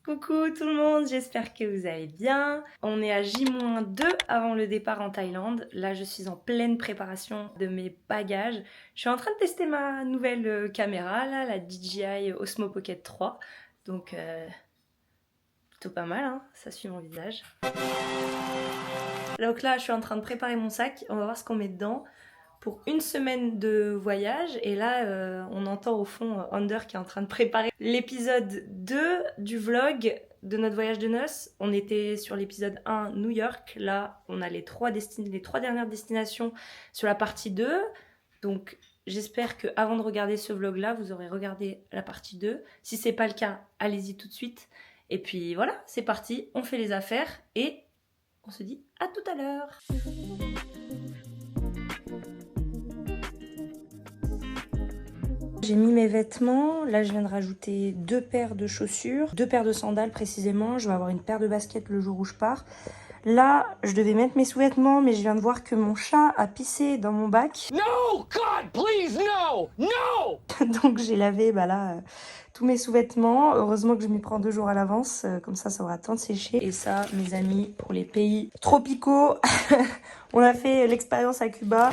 Coucou tout le monde, j'espère que vous allez bien. On est à J-2 avant le départ en Thaïlande. Là, je suis en pleine préparation de mes bagages. Je suis en train de tester ma nouvelle caméra, là, la DJI Osmo Pocket 3. Donc, plutôt pas mal, hein, ça suit mon visage. Donc là, je suis en train de préparer mon sac. On va voir ce qu'on met dedans pour une semaine de voyage. Et là, on entend au fond Under qui est en train de préparer l'épisode 2 du vlog de notre voyage de noces. On était sur l'épisode 1 New York. Là, on a les trois dernières destinations sur la partie 2. Donc, j'espère qu'avant de regarder ce vlog-là, vous aurez regardé la partie 2. Si c'est pas le cas, allez-y tout de suite. Et puis voilà, c'est parti, on fait les affaires et on se dit à tout à l'heure. J'ai mis mes vêtements, là je viens de rajouter 2 paires de chaussures, 2 paires de sandales précisément, je vais avoir une paire de baskets le jour où je pars. Là, je devais mettre mes sous-vêtements, mais je viens de voir que mon chat a pissé dans mon bac. No, God, please, no, no. Donc j'ai lavé tous mes sous-vêtements. Heureusement que je m'y prends 2 jours à l'avance, comme ça aura le temps de sécher. Et ça, mes amis, pour les pays tropicaux, on a fait l'expérience à Cuba.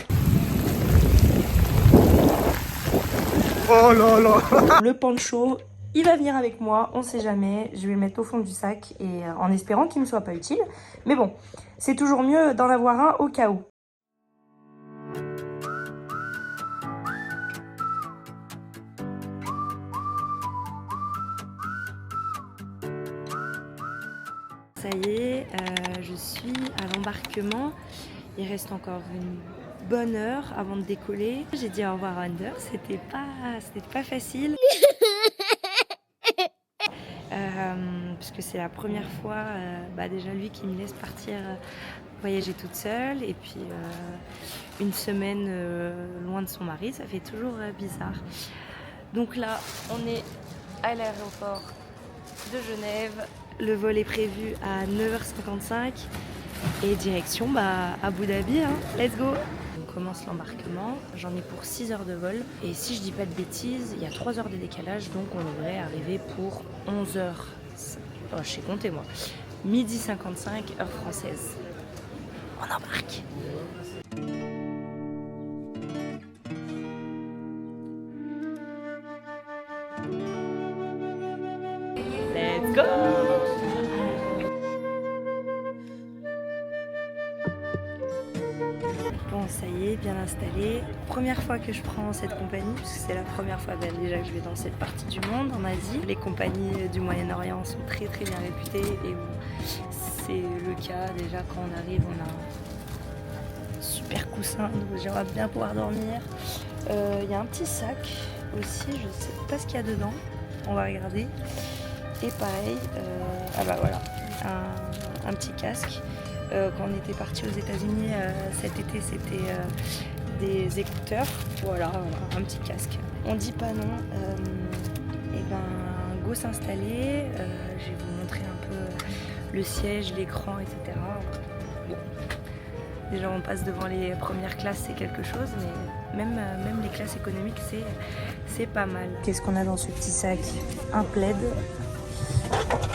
Oh là là. Le poncho, il va venir avec moi, on sait jamais. Je vais le mettre au fond du sac et en espérant qu'il ne me soit pas utile. Mais bon, c'est toujours mieux d'en avoir un au cas où. Ça y est, je suis à l'embarquement. Il reste encore une bonne heure avant de décoller. J'ai dit au revoir à Under, c'était pas facile. Parce que c'est la première fois, déjà lui qui me laisse partir voyager toute seule. Et puis une semaine loin de son mari, ça fait toujours bizarre. Donc là, on est à l'aéroport de Genève. Le vol est prévu à 9h55 et direction Abu Dhabi, hein. Let's go! On commence l'embarquement, j'en ai pour 6 heures de vol et si je dis pas de bêtises, il y a 3 heures de décalage, donc on devrait arriver pour 11h. Oh, je sais compter moi. Midi 55, heure française. On embarque! Let's go! Bon, ça y est, bien installé. Première fois que je prends cette compagnie, parce que c'est la première fois déjà que je vais dans cette partie du monde, en Asie. Les compagnies du Moyen-Orient sont très très bien réputées et c'est le cas. Déjà quand on arrive, on a un super coussin, donc j'aimerais bien pouvoir dormir. Il y a un petit sac aussi, je sais pas ce qu'il y a dedans, on va regarder. Et pareil, voilà, un petit casque. Quand on était parti aux États-Unis cet été, c'était des écouteurs. Voilà, un petit casque. On dit pas non. Go s'installer. Je vais vous montrer un peu le siège, l'écran, etc. Bon. Déjà, on passe devant les premières classes, c'est quelque chose, mais même les classes économiques, c'est pas mal. Qu'est-ce qu'on a dans ce petit sac? Un plaid,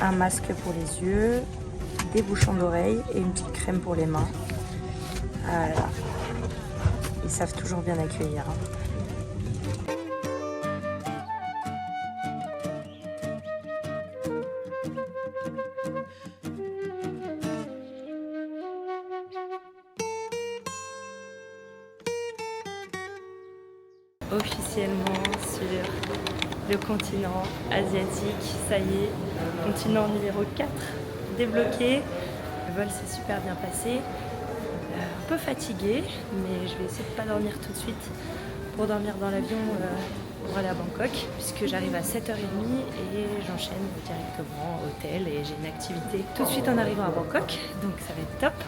un masque pour les yeux, des bouchons d'oreilles et une petite crème pour les mains. Voilà. Ils savent toujours bien accueillir. Officiellement sur le continent asiatique, ça y est, continent numéro 4 débloqué. Le vol s'est super bien passé, un peu fatigué, mais je vais essayer de ne pas dormir tout de suite pour dormir dans l'avion pour aller à Bangkok, puisque j'arrive à 7h30 et j'enchaîne directement au hôtel et j'ai une activité tout de suite en arrivant à Bangkok, donc ça va être top.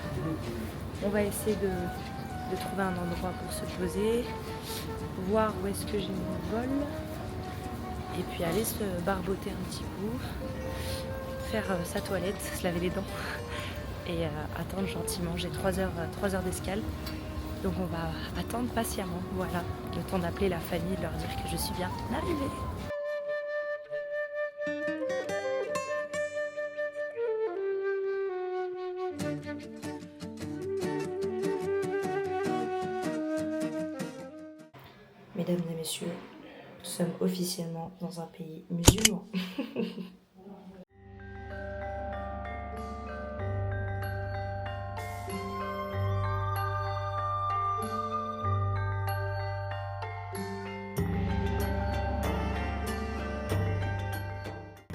On va essayer de trouver un endroit pour se poser, voir où est-ce que j'ai mon vol et puis aller se barboter un petit coup, faire sa toilette, se laver les dents et attendre gentiment. J'ai 3 heures d'escale, donc on va attendre patiemment, voilà, le temps d'appeler la famille, de leur dire que je suis bien arrivée. Mesdames et messieurs, nous sommes officiellement dans un pays musulman.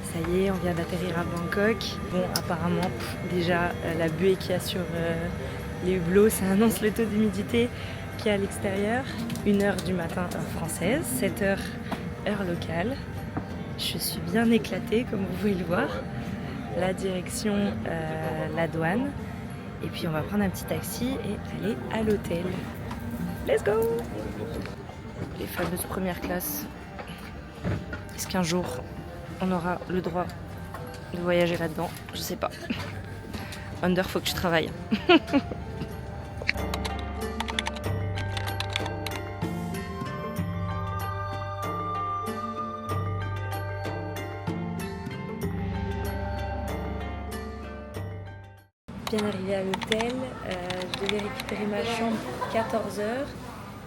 Ça y est, on vient d'atterrir à Bangkok. Bon, apparemment, déjà, la buée qu'il y a sur les hublots, ça annonce le taux d'humidité qu'il y a à l'extérieur. 1h du matin, heure française, 7h, heure locale. Je suis bien éclatée, comme vous pouvez le voir. La direction, la douane. Et puis, on va prendre un petit taxi et aller à l'hôtel. Let's go! Les fameuses premières classes. Est-ce qu'un jour, on aura le droit de voyager là-dedans? Je sais pas. Wonder, faut que tu travailles. Bien arrivé à l'hôtel, je devais récupérer ma chambre pour 14h.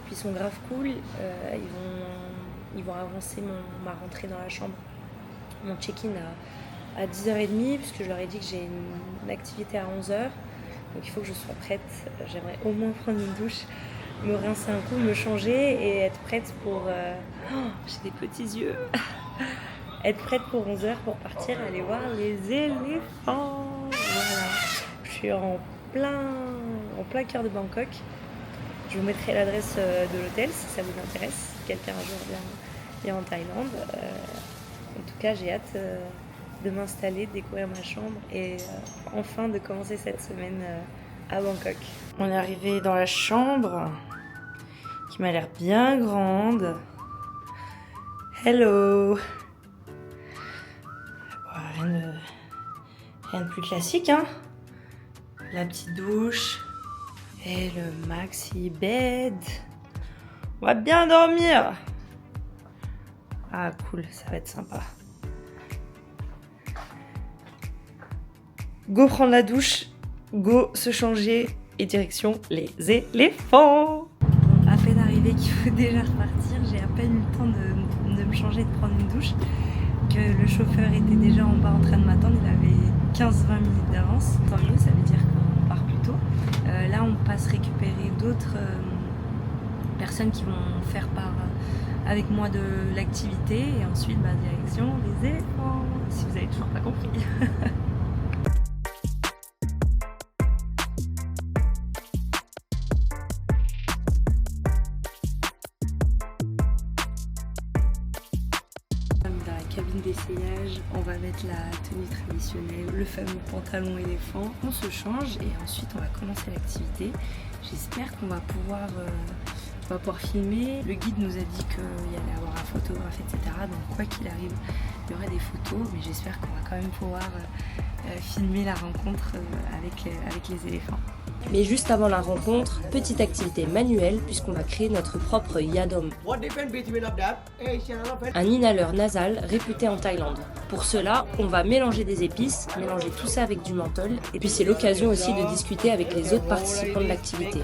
Puis ils sont grave cool, ils vont avancer ma rentrée dans la chambre. Mon check-in à 10h30 puisque je leur ai dit que j'ai une activité à 11h, donc il faut que je sois prête. J'aimerais au moins prendre une douche, me rincer un coup, me changer et être prête pour... j'ai des petits yeux. Être prête pour 11h pour partir aller voir les éléphants. Voilà. Je suis en plein cœur de Bangkok. Je vous mettrai l'adresse de l'hôtel si ça vous intéresse, si quelqu'un un jour vient en Thaïlande. En tout cas, j'ai hâte de m'installer, de découvrir ma chambre et enfin de commencer cette semaine à Bangkok. On est arrivé dans la chambre qui m'a l'air bien grande. Hello! Bon, rien de plus classique, hein? La petite douche et le maxi bed. On va bien dormir! Ah cool, ça va être sympa. Go prendre la douche, go se changer et direction les éléphants. Bon, à peine arrivé qu'il faut déjà repartir, j'ai à peine eu le temps de me changer, de prendre une douche, que le chauffeur était déjà en bas en train de m'attendre, il avait 15-20 minutes d'avance. Tant mieux, ça veut dire qu'on part plus tôt. Là on passe récupérer d'autres personnes qui vont faire part avec moi de l'activité et ensuite direction les éléphants, si vous avez toujours pas compris. Dans la cabine d'essayage, on va mettre la tenue traditionnelle, le fameux pantalon éléphant. On se change et ensuite on va commencer l'activité. J'espère qu'on va pouvoir filmer. Le guide nous a dit qu'il y allait avoir un photographe, etc. Donc quoi qu'il arrive, il y aura des photos, mais j'espère qu'on va quand même pouvoir filmer la rencontre avec les éléphants. Mais juste avant la rencontre, petite activité manuelle puisqu'on va créer notre propre Yadom, un inhaleur nasal réputé en Thaïlande. Pour cela, on va mélanger des épices, mélanger tout ça avec du menthol, et puis c'est l'occasion aussi de discuter avec les autres participants de l'activité.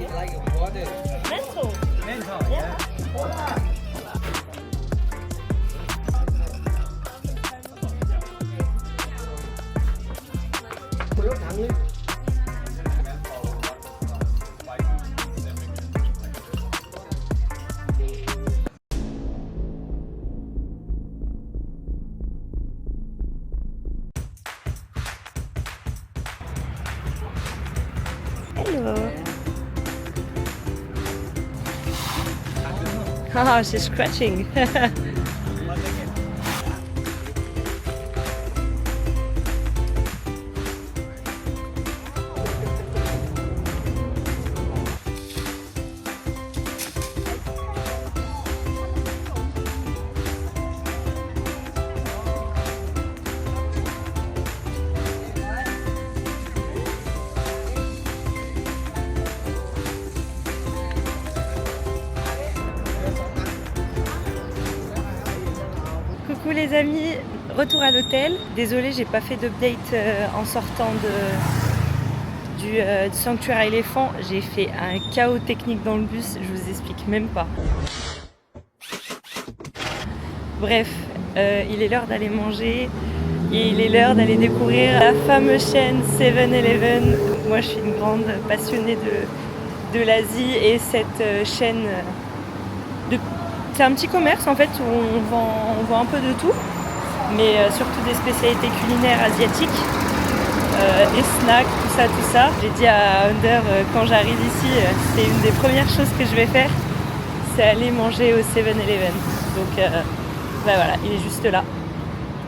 Hello. Oh, she's scratching. Coucou les amis, retour à l'hôtel. Désolée, j'ai pas fait d'update en sortant du sanctuaire éléphant. J'ai fait un chaos technique dans le bus, je vous explique même pas. Bref, il est l'heure d'aller manger et il est l'heure d'aller découvrir la fameuse chaîne 7-Eleven. Moi je suis une grande passionnée de l'Asie et cette chaîne, c'est un petit commerce en fait où on vend un peu de tout, mais surtout des spécialités culinaires asiatiques, des snacks, tout ça. J'ai dit à Under quand j'arrive ici, c'est une des premières choses que je vais faire, c'est aller manger au 7-Eleven. Donc bah voilà, il est juste là.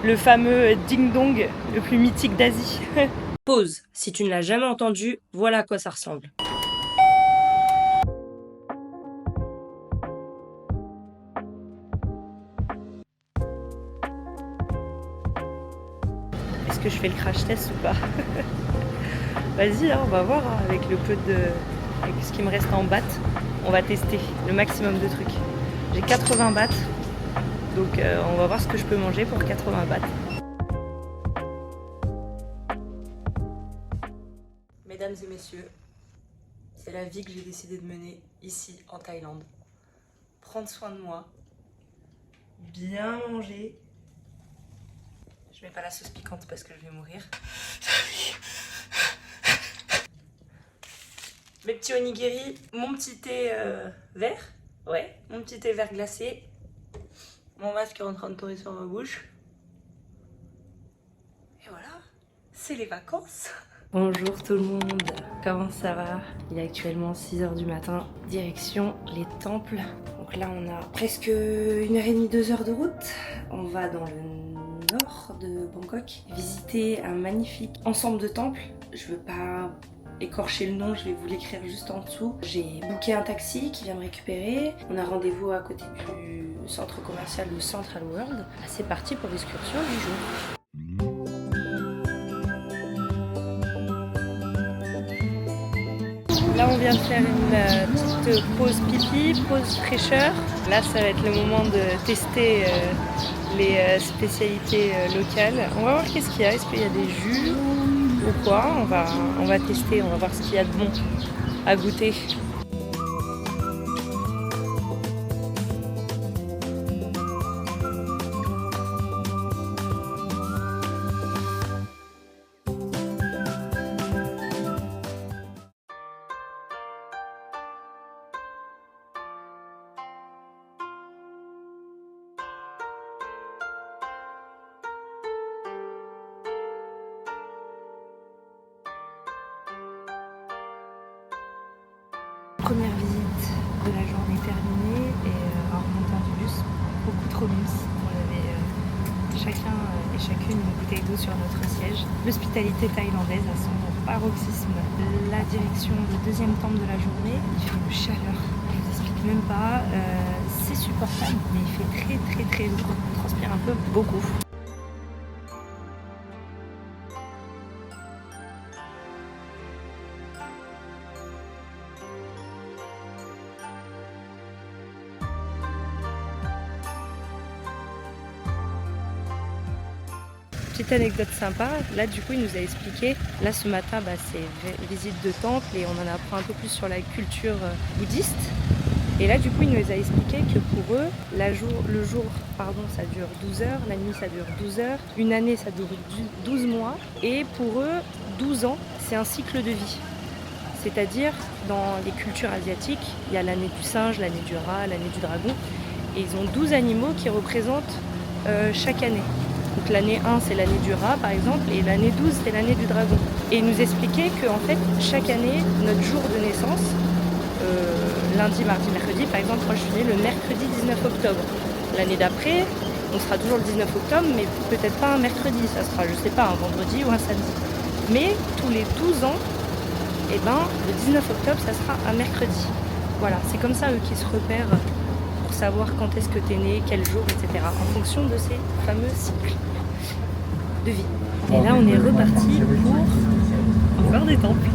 Le fameux Ding Dong, le plus mythique d'Asie. Pause. Si tu ne l'as jamais entendu, voilà à quoi ça ressemble. Est-ce que je fais le crash test ou pas? Vas-y, hein, on va voir, hein, avec ce qui me reste en bahts, on va tester le maximum de trucs. J'ai 80 bahts, donc on va voir ce que je peux manger pour 80 bahts. Mesdames et messieurs, c'est la vie que j'ai décidé de mener ici en Thaïlande. Prendre soin de moi, bien manger. Je mets pas la sauce piquante parce que je vais mourir. Mes petits onigiri, mon petit thé vert, ouais, mon petit thé vert glacé, mon masque est en train de tomber sur ma bouche. Et voilà, c'est les vacances. Bonjour tout le monde, comment ça va? Il est actuellement 6h du matin, direction les temples. Donc là on a presque 1h30, 2h de route. On va dans le nord de Bangkok visiter un magnifique ensemble de temples. Je veux pas écorcher le nom, je vais vous l'écrire juste en dessous. J'ai booké un taxi qui vient me récupérer. On a rendez-vous à côté du centre commercial de Central World. C'est parti pour l'excursion du jour. Là on vient de faire une petite pause pipi, pause fraîcheur. Là ça va être le moment de tester les spécialités locales. On va voir qu'est-ce qu'il y a, est-ce qu'il y a des jus ou quoi. On va tester, on va voir ce qu'il y a de bon à goûter. Première visite de la journée terminée et en remontant du bus, beaucoup trop mimes. On avait chacun et chacune une bouteille d'eau sur notre siège. L'hospitalité thaïlandaise à son paroxysme. La direction du deuxième temple de la journée, il fait une chaleur, je vous explique même pas, c'est supportable mais il fait très lourd, on transpire un peu beaucoup. Petite anecdote sympa, là du coup il nous a expliqué, là ce matin c'est visite de temple et on en apprend un peu plus sur la culture bouddhiste. Et là du coup il nous a expliqué que pour eux, le jour ça dure 12 heures, la nuit ça dure 12 heures, une année ça dure 12 mois et pour eux 12 ans c'est un cycle de vie. C'est-à-dire dans les cultures asiatiques, il y a l'année du singe, l'année du rat, l'année du dragon et ils ont 12 animaux qui représentent chaque année. Donc l'année 1 c'est l'année du rat par exemple et l'année 12 c'est l'année du dragon. Et il nous expliquait qu'en fait chaque année notre jour de naissance, lundi, mardi, mercredi par exemple, moi je suis née le mercredi 19 octobre. L'année d'après on sera toujours le 19 octobre mais peut-être pas un mercredi, ça sera je sais pas un vendredi ou un samedi. Mais tous les 12 ans, et le 19 octobre ça sera un mercredi. Voilà, c'est comme ça eux qui se repèrent pour savoir quand est-ce que tu es né, quel jour, etc. en fonction de ces fameux cycles de vie. Et là on est reparti pour encore des temples.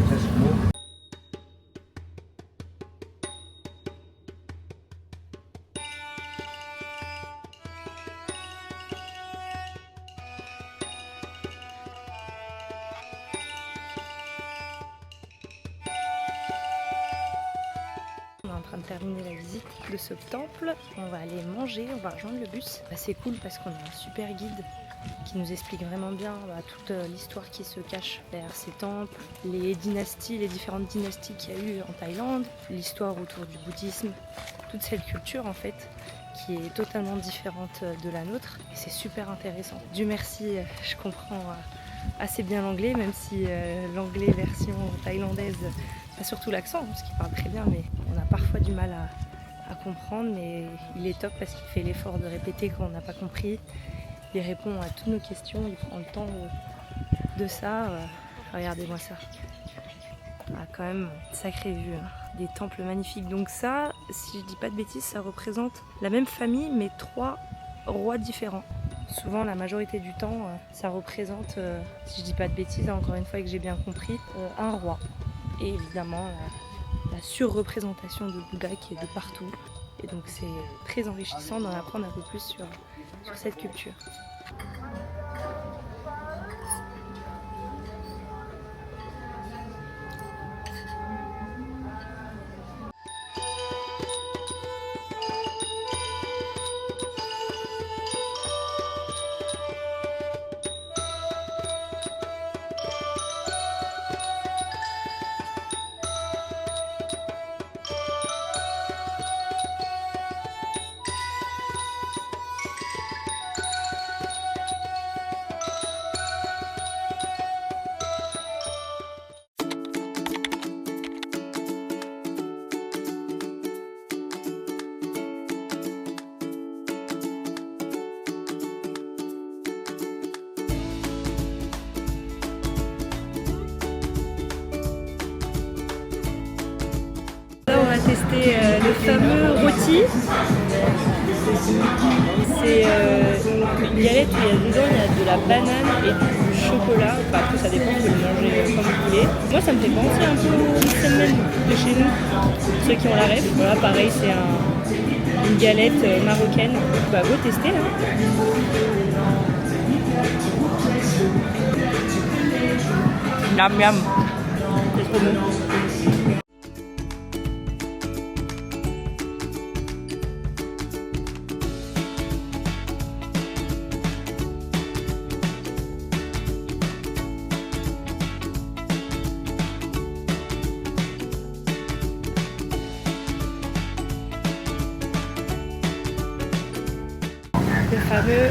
On est en train de terminer la visite de ce temple, on va aller manger, on va rejoindre le bus. C'est cool parce qu'on a un super guide qui nous explique vraiment bien toute l'histoire qui se cache derrière ces temples, les différentes dynasties qu'il y a eu en Thaïlande, l'histoire autour du bouddhisme, toute cette culture en fait qui est totalement différente de la nôtre et c'est super intéressant. Dieu merci, je comprends assez bien l'anglais, même si l'anglais version thaïlandaise, pas surtout l'accent, parce qu'il parle très bien, mais on a parfois du mal à comprendre, mais il est top parce qu'il fait l'effort de répéter quand on n'a pas compris. Il répond à toutes nos questions, il prend le temps de ça. Regardez-moi ça. Quand même une sacrée vue, hein. Des temples magnifiques. Donc ça, si je dis pas de bêtises, ça représente la même famille mais 3 rois différents. Souvent, la majorité du temps, ça représente, si je dis pas de bêtises, encore une fois que j'ai bien compris, un roi. Et évidemment, la surreprésentation de Bouddha qui est de partout. Et donc c'est très enrichissant d'en apprendre un peu plus sur cette culture. On a testé le fameux rôti. C'est une galette où il y a dedans, il y a de la banane et du chocolat. Enfin, après ça dépend, vous le mangez comme vous voulez. Moi ça me fait penser un peu au semmel de chez nous, ceux qui ont la rêve. Voilà, pareil, c'est une galette marocaine. Bah go tester là. Miam miam. C'est trop bon. Le fameux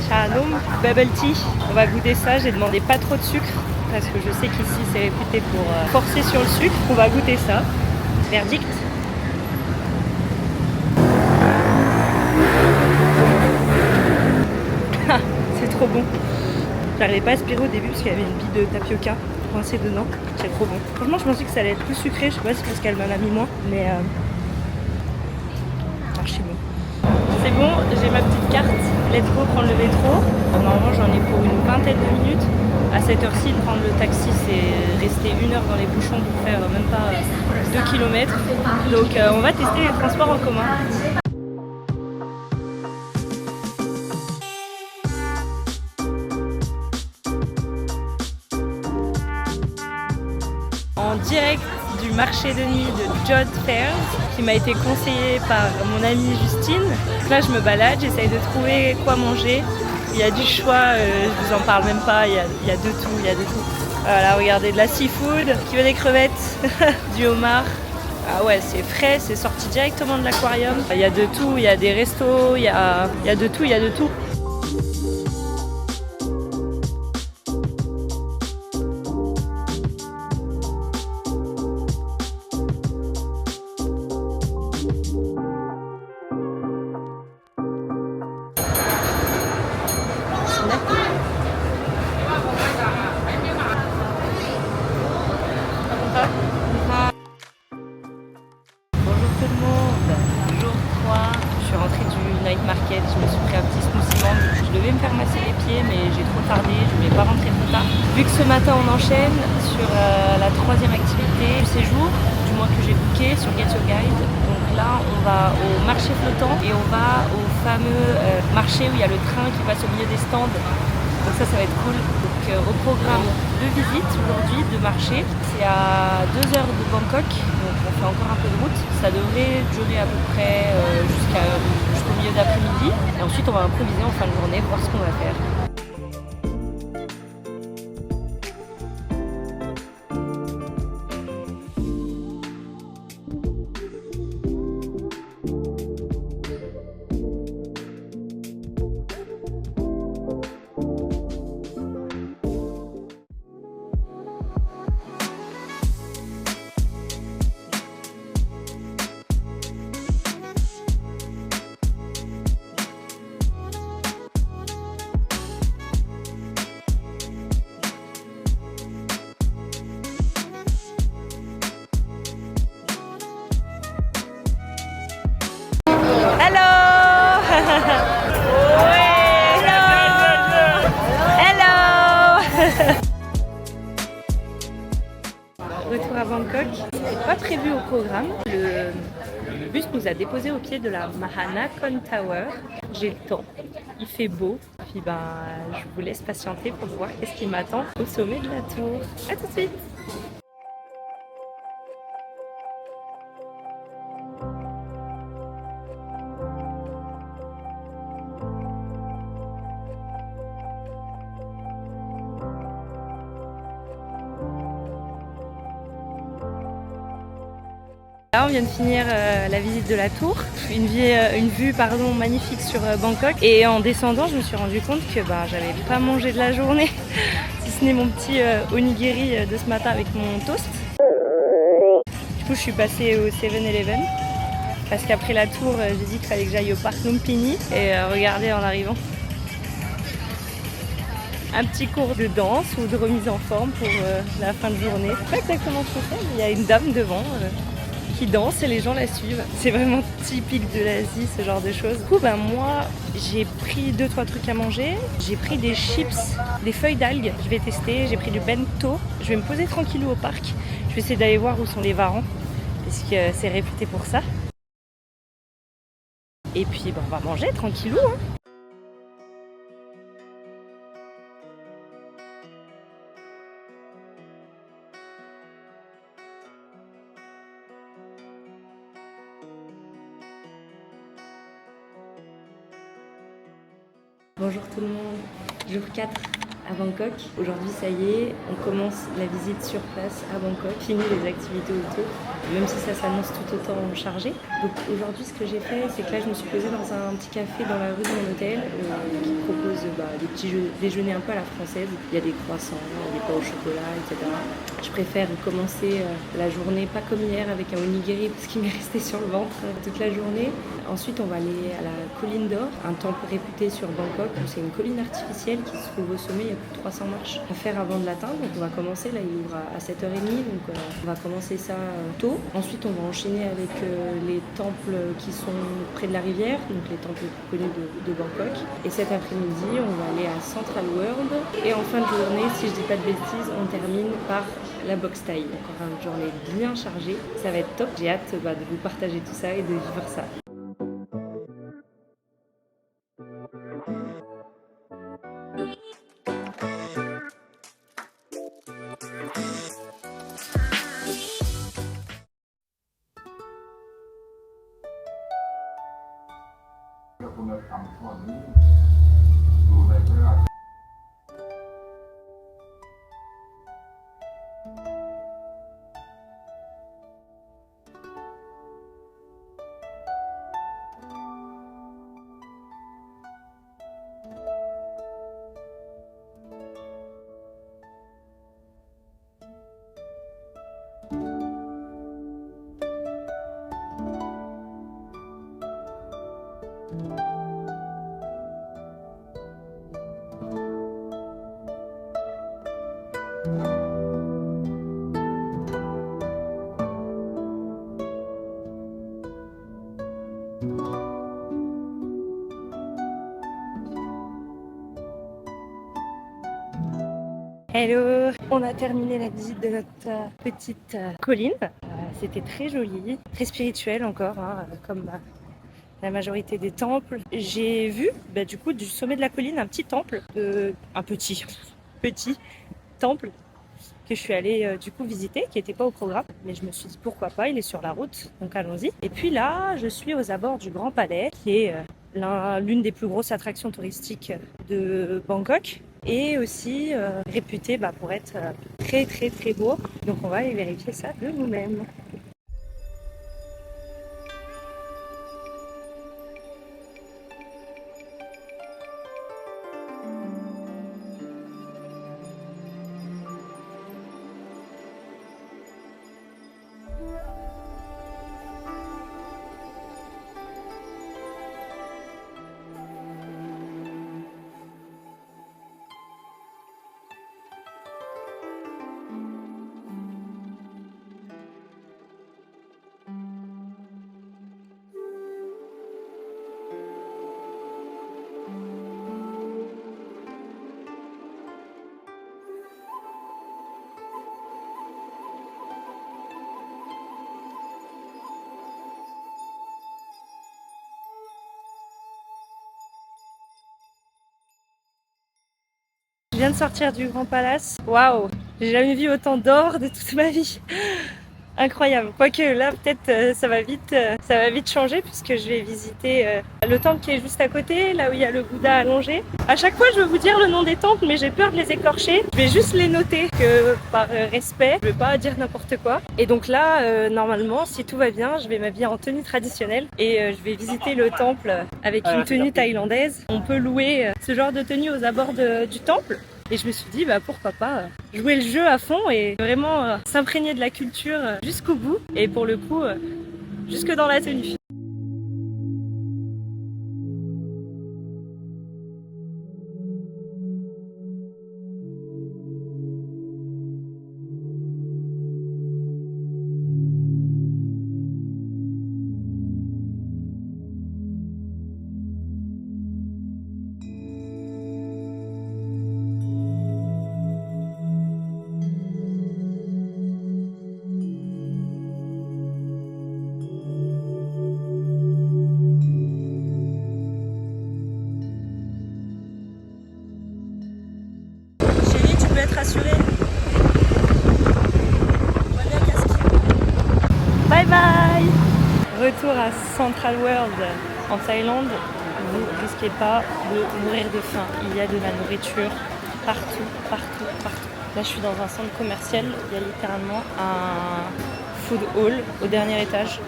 Cha Nom Bubble Tea. On va goûter ça, j'ai demandé pas trop de sucre parce que je sais qu'ici c'est réputé pour forcer sur le sucre. On va goûter ça. Verdict. C'est trop bon. J'arrivais pas à aspirer au début parce qu'il y avait une bille de tapioca coincée dedans. C'est trop bon. Franchement je pensais que ça allait être plus sucré, je sais pas si c'est parce qu'elle m'en a mis moins, mais archi bon. C'est bon, j'ai ma petite carte, let's go prendre le métro. Normalement j'en ai pour une vingtaine de minutes. À cette heure-ci, de prendre le taxi, c'est rester 1 heure dans les bouchons pour faire même pas 2 km. Donc on va tester les transports en commun. En direct du marché de nuit de Jodd Fairs qui m'a été conseillé par mon amie Justine. Là je me balade, j'essaye de trouver quoi manger. Il y a du choix, je vous en parle même pas, il y a de tout, Voilà, regardez, de la seafood, qui veut des crevettes, du homard. Ah ouais, c'est frais, c'est sorti directement de l'aquarium. Il y a de tout, il y a des restos, il y a de tout. Bonjour tout le monde, jour 3, je suis rentrée du night market, je me suis pris un petit smoothie mangue. Je devais me faire masser les pieds mais j'ai trop tardé, je voulais pas rentrer trop tard. Vu que ce matin on enchaîne sur la 3e activité du séjour, du moins que j'ai booké sur Get Your Guide. Donc là on va au marché flottant et on va au fameux marché où il y a le train qui passe au milieu des stands. Donc ça va être cool. Donc au programme de visite aujourd'hui, de marché, c'est à 2 heures de Bangkok. Donc on fait encore un peu de route. Ça devrait durer à peu près jusqu'au milieu d'après-midi. Et ensuite, on va improviser en fin de journée, voir ce qu'on va faire. Retour à Bangkok, c'était pas prévu au programme. Le bus nous a déposé au pied de la Mahanakhon Tower. J'ai le temps, il fait beau. Puis je vous laisse patienter pour voir qu'est-ce qui m'attend au sommet de la tour. A tout de suite. Là, on vient de finir la visite de la tour, une vue magnifique sur Bangkok. Et en descendant, je me suis rendu compte que j'avais pas mangé de la journée, si ce n'est mon petit onigiri de ce matin avec mon toast. Du coup, je suis passée au 7-Eleven parce qu'après la tour, j'ai dit qu'il fallait que j'aille au parc Lumpini et regardez en arrivant. Un petit cours de danse ou de remise en forme pour la fin de journée. C'est pas exactement ce qu'on fait, mais il y a une dame devant. Qui danse et les gens la suivent. C'est vraiment typique de l'Asie, ce genre de choses. Du coup, moi, j'ai pris 2-3 trucs à manger. J'ai pris des chips, des feuilles d'algues. Je vais tester. J'ai pris du bento. Je vais me poser tranquillou au parc. Je vais essayer d'aller voir où sont les varans, parce que c'est réputé pour ça. Et puis, on va manger tranquillou. Bonjour tout le monde, jour 4 à Bangkok. Aujourd'hui ça y est, on commence la visite sur place à Bangkok, fini les activités autour, même si ça s'annonce tout autant chargé. Donc aujourd'hui ce que j'ai fait, c'est que là je me suis posée dans un petit café dans la rue de mon hôtel qui propose des petits déjeuners un peu à la française. Il y a des croissants, des pains au chocolat, etc. Je préfère commencer la journée pas comme hier avec un onigiri parce qu'il m'est resté sur le ventre toute la journée. Ensuite on va aller à la colline d'or, un temple réputé sur Bangkok. C'est une colline artificielle qui se trouve au sommet, il y a plus de 300 marches à faire avant de l'atteindre. Donc on va commencer, là il ouvre à 7h30, donc on va commencer ça tôt. Ensuite on va enchaîner avec les temples qui sont près de la rivière, donc les temples les plus connus de Bangkok. Et cet après-midi on va aller à Central World. Et en fin de journée, si je dis pas de bêtises, on termine par la boxe thaï. Encore une journée bien chargée, ça va être top. J'ai hâte de vous partager tout ça et de vivre ça. Hello! On a terminé la visite de notre petite colline. C'était très joli, très spirituel encore, comme la majorité des temples. J'ai vu du coup du sommet de la colline un petit temple, un petit temple que je suis allée du coup visiter, qui n'était pas au programme. Mais je me suis dit pourquoi pas, il est sur la route, donc allons-y. Et puis là, je suis aux abords du Grand Palais, qui est l'une des plus grosses attractions touristiques de Bangkok. Et aussi réputé pour être très très très beau. Donc on va aller vérifier ça de nous-mêmes. Je viens de sortir du Grand Palace. Waouh! J'ai jamais vu autant d'or de toute ma vie. Incroyable. Quoique là, peut-être ça va vite changer puisque je vais visiter le temple qui est juste à côté, là où il y a le Bouddha allongé. À chaque fois, je veux vous dire le nom des temples, mais j'ai peur de les écorcher. Je vais juste les noter que par respect, je ne vais pas dire n'importe quoi. Et donc là, normalement, si tout va bien, je vais m'habiller en tenue traditionnelle et je vais visiter le temple avec une tenue thaïlandaise. On peut louer ce genre de tenue aux abords du temple. Et je me suis dit, pourquoi pas jouer le jeu à fond et vraiment s'imprégner de la culture jusqu'au bout. Et pour le coup, jusque dans la tenue. Être rassuré. Bye bye. Retour à Central World en Thaïlande. Vous risquez pas de mourir de faim. Il y a de la nourriture partout, partout, partout. Là, je suis dans un centre commercial. Il y a littéralement un food hall au dernier étage.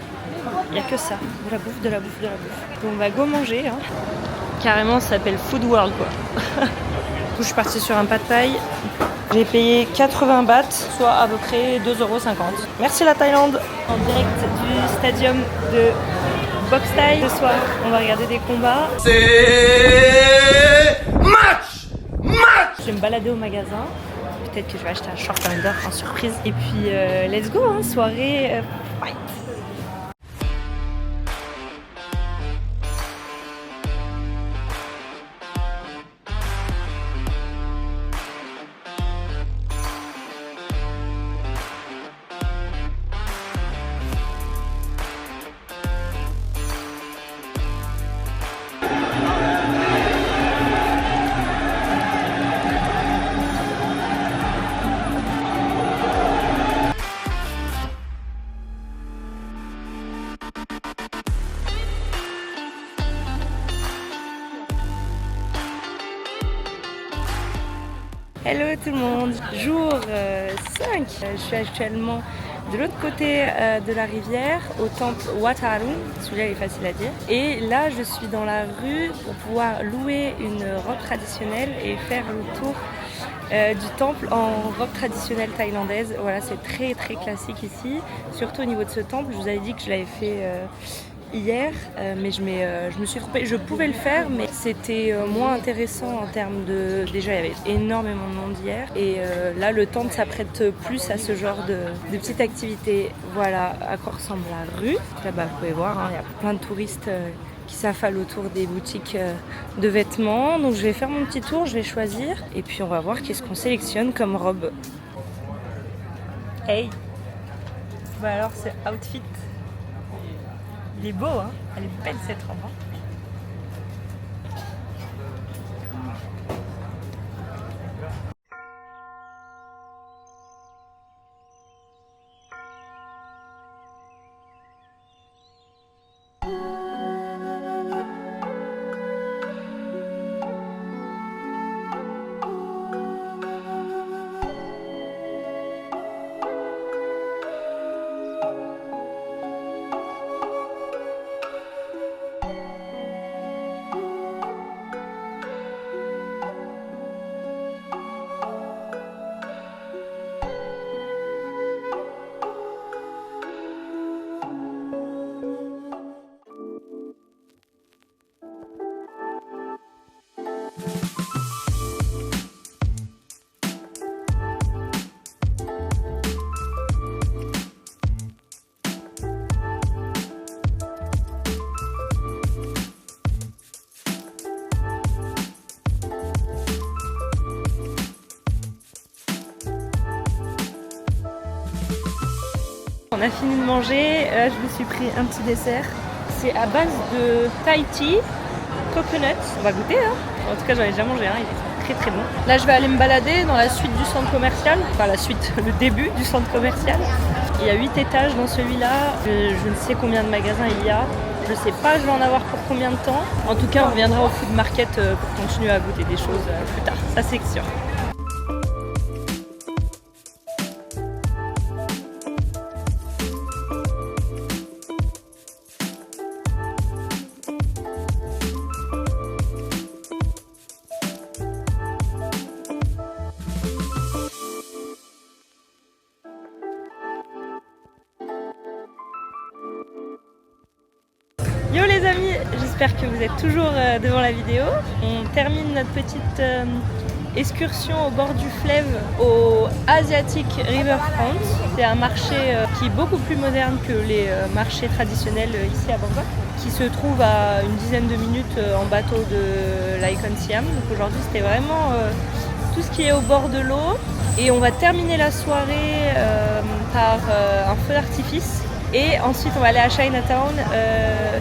Il n'y a que ça. De la bouffe, de la bouffe, de la bouffe. Donc, on va go manger. Hein. Carrément, ça s'appelle Food World, quoi. Je suis partie sur un pad thaï. J'ai payé 80 bahts, soit à peu près 2,50 €. Merci la Thaïlande. En direct du stadium de boxe thaï. Ce soir, on va regarder des combats. C'est match. Je vais me balader au magasin. Peut-être que je vais acheter un short under en surprise. Et puis, let's go, hein, soirée fight. Hello tout le monde, jour 5. Je suis actuellement de l'autre côté de la rivière, au temple Wat Arun, celui-là il est facile à dire. Et là je suis dans la rue pour pouvoir louer une robe traditionnelle et faire le tour du temple en robe traditionnelle thaïlandaise. Voilà, c'est très très classique ici, surtout au niveau de ce temple. Je vous avais dit que je l'avais fait hier, mais je me suis trompée. Je pouvais le faire, mais c'était moins intéressant en termes de... Déjà, il y avait énormément de monde hier. Et là, le temple s'apprête plus à ce genre de petites activités. Voilà à quoi ressemble la rue. Là-bas, vous pouvez voir, hein, il y a plein de touristes qui s'affalent autour des boutiques de vêtements. Donc, je vais faire mon petit tour, je vais choisir. Et puis, on va voir qu'est-ce qu'on sélectionne comme robe. Hey! Bah alors, c'est outfit. Il est beau, hein? Elle est belle cette robe. Hein. On a fini de manger, je me suis pris un petit dessert. C'est à base de Thai tea, coconut. On va goûter, hein. En tout cas, j'en ai déjà mangé un, il est très très bon. Là, je vais aller me balader dans la suite du centre commercial. Enfin, la suite, le début du centre commercial. Il y a 8 étages dans celui-là. Je ne sais combien de magasins il y a. Je sais pas, je vais en avoir pour combien de temps. En tout cas, on reviendra au food market pour continuer à goûter des choses plus tard. Ça, c'est sûr. Yo les amis, j'espère que vous êtes toujours devant la vidéo. On termine notre petite excursion au bord du fleuve au Asiatic Riverfront. C'est un marché qui est beaucoup plus moderne que les marchés traditionnels ici à Bangkok, qui se trouve à une dizaine de minutes en bateau de l'Icon Siam. Donc aujourd'hui c'était vraiment tout ce qui est au bord de l'eau. Et on va terminer la soirée par un feu d'artifice. Et ensuite on va aller à Chinatown,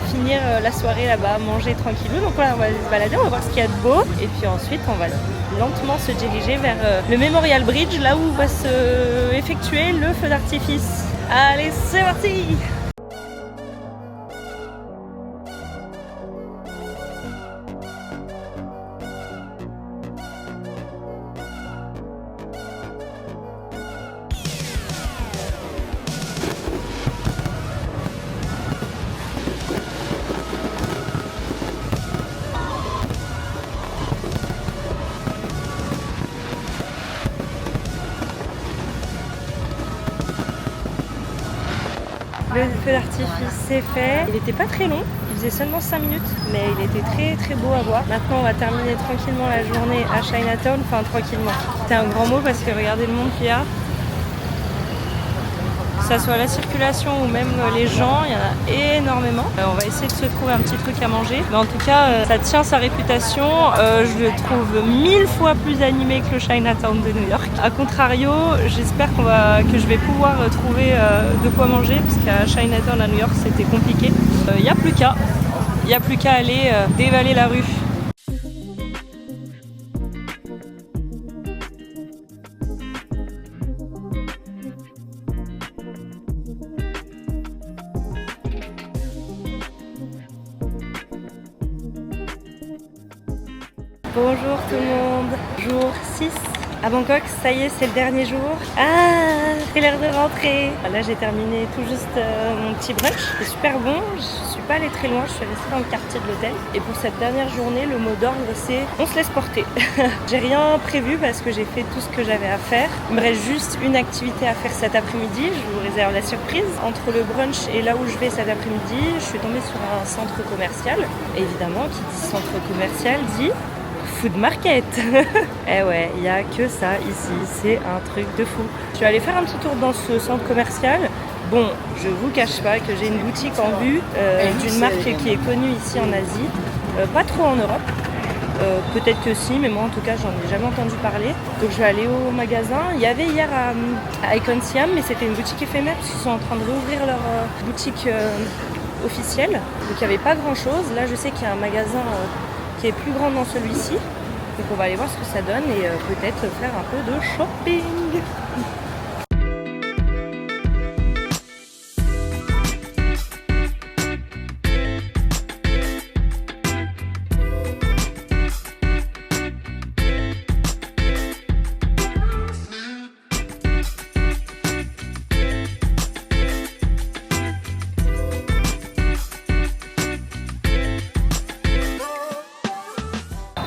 finir la soirée là-bas, manger tranquillou. Donc voilà, on va se balader, on va voir ce qu'il y a de beau. Et puis ensuite on va lentement se diriger vers le Memorial Bridge, là où va se effectuer le feu d'artifice. Allez, c'est parti! Le feu d'artifice c'est fait. Il n'était pas très long, il faisait seulement 5 minutes, mais il était très très beau à voir. Maintenant on va terminer tranquillement la journée à Chinatown, enfin tranquillement. C'est un grand mot parce que regardez le monde qu'il y a. Que ce soit la circulation ou même les gens, il y en a énormément. On va essayer de se trouver un petit truc à manger. Mais en tout cas, ça tient sa réputation. Je le trouve 1000 fois plus animé que le Chinatown de New York. A contrario, j'espère que je vais pouvoir trouver de quoi manger, parce qu'à Chinatown à New York, c'était compliqué. Il n'y a plus qu'à aller dévaler la rue. Bonjour tout le monde, jour 6 à Bangkok, ça y est c'est le dernier jour. Ah, c'est l'heure de rentrer. Là j'ai terminé tout juste mon petit brunch, c'est super bon, je suis pas allée très loin, je suis restée dans le quartier de l'hôtel. Et pour cette dernière journée, le mot d'ordre c'est on se laisse porter. J'ai rien prévu parce que j'ai fait tout ce que j'avais à faire. Il me reste juste une activité à faire cet après-midi, je vous réserve la surprise. Entre le brunch et là où je vais cet après-midi, je suis tombée sur un centre commercial. Évidemment, qui dit centre commercial dit food market. Eh ouais, il n'y a que ça ici, c'est un truc de fou. Je suis allée faire un petit tour dans ce centre commercial. Bon, je vous cache pas que j'ai une boutique en vue d'une marque qui est connue ici en Asie, pas trop en Europe. Peut-être que si, mais moi en tout cas j'en ai jamais entendu parler. Donc je vais aller au magasin. Il y avait hier à Icon Siam, mais c'était une boutique éphémère parce qu'ils sont en train de rouvrir leur boutique officielle. Donc il n'y avait pas grand chose. Là je sais qu'il y a un magasin qui est plus grand dans celui-ci. Donc on va aller voir ce que ça donne et peut-être faire un peu de shopping.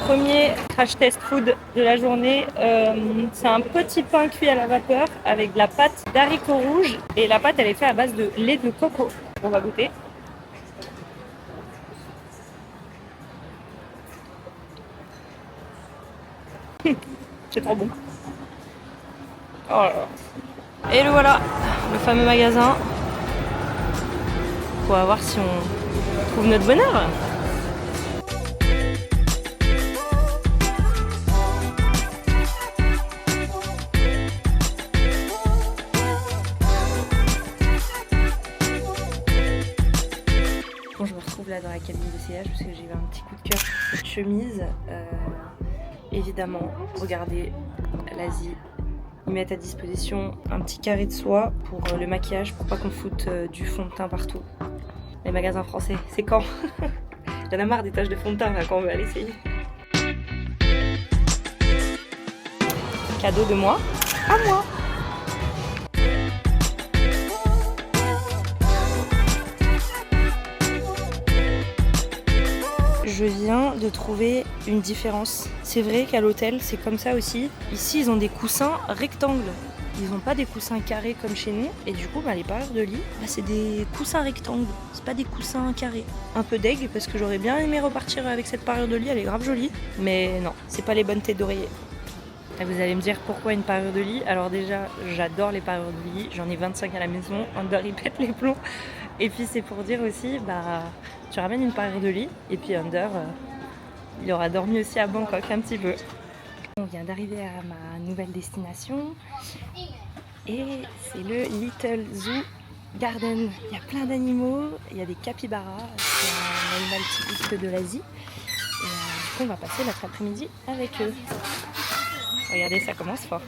Premier crash test food de la journée, c'est un petit pain cuit à la vapeur avec de la pâte d'haricots rouges et la pâte elle est faite à base de lait de coco. On va goûter. C'est trop bon. Oh là là. Et le voilà, le fameux magasin. On va voir si on trouve notre bonheur. la cabine d'essayage parce que j'ai eu un petit coup de cœur pour cette chemise. Évidemment, regardez, l'Asie, ils mettent à disposition un petit carré de soie pour le maquillage, pour pas qu'on foute du fond de teint partout. Les magasins français, c'est quand? J'en ai marre des taches de fond de teint là quand on veut aller essayer. Cadeau de moi à moi. Je viens de trouver une différence. C'est vrai qu'à l'hôtel, c'est comme ça aussi. Ici, ils ont des coussins rectangles. Ils n'ont pas des coussins carrés comme chez nous. Et du coup, les parures de lit, c'est des coussins rectangles. C'est pas des coussins carrés. Un peu deg parce que j'aurais bien aimé repartir avec cette parure de lit. Elle est grave jolie. Mais non, c'est pas les bonnes têtes d'oreiller. Et vous allez me dire pourquoi une parure de lit. Alors déjà, j'adore les parures de lit. J'en ai 25 à la maison. Under, il pète les plombs. Et puis c'est pour dire aussi, tu ramènes une parure de lit. Et puis Under, il aura dormi aussi à Bangkok un petit peu. On vient d'arriver à ma nouvelle destination. Et c'est le Little Zoo Garden. Il y a plein d'animaux. Il y a des capybaras. C'est un animal typique de l'Asie. Et du coup, on va passer notre après-midi avec eux. Regardez, ça commence fort.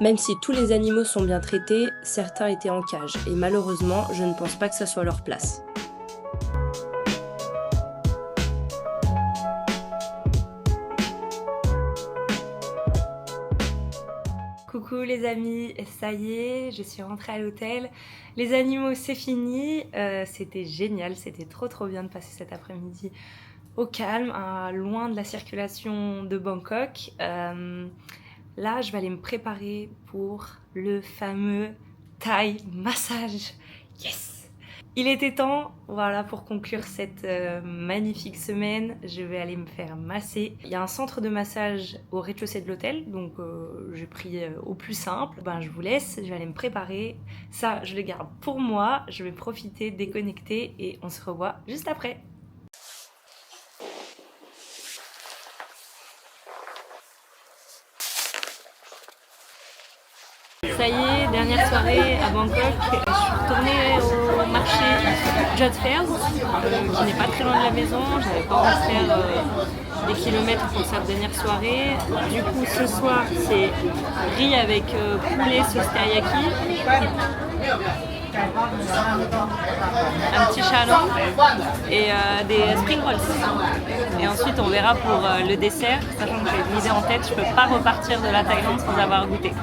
Même si tous les animaux sont bien traités, certains étaient en cage et malheureusement, je ne pense pas que ça soit leur place. Coucou les amis, ça y est, je suis rentrée à l'hôtel. Les animaux, c'est fini. C'était génial, c'était trop bien de passer cet après-midi au calme, loin de la circulation de Bangkok. Là, je vais aller me préparer pour le fameux Thai massage. Yes! Il était temps, voilà, pour conclure cette magnifique semaine. Je vais aller me faire masser. Il y a un centre de massage au rez-de-chaussée de l'hôtel, donc j'ai pris au plus simple. Je vous laisse, je vais aller me préparer. Ça, je le garde pour moi. Je vais profiter, déconnecter et on se revoit juste après. Ça y est, dernière soirée à Bangkok, je suis retournée au marché Jot Fairs, qui n'est pas très loin de la maison. J'avais pas envie de faire des kilomètres pour cette dernière soirée. Du coup, ce soir, c'est riz avec poulet sauce teriyaki, un petit chalon et des spring rolls. Et ensuite, on verra pour le dessert, sachant que j'ai une idée en tête, je peux pas repartir de la Thaïlande sans avoir goûté.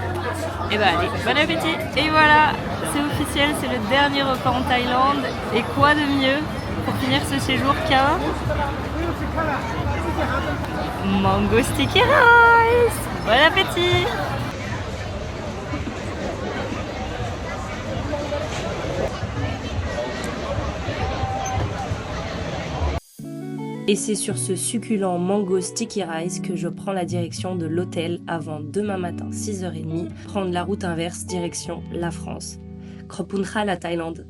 Et allez, bon appétit! Et voilà, c'est officiel, c'est le dernier repas en Thaïlande. Et quoi de mieux pour finir ce séjour qu'un mango sticky rice! Bon appétit! Et c'est sur ce succulent mango sticky rice que je prends la direction de l'hôtel avant demain matin 6h30, prendre la route inverse direction la France. Kropunra la Thaïlande.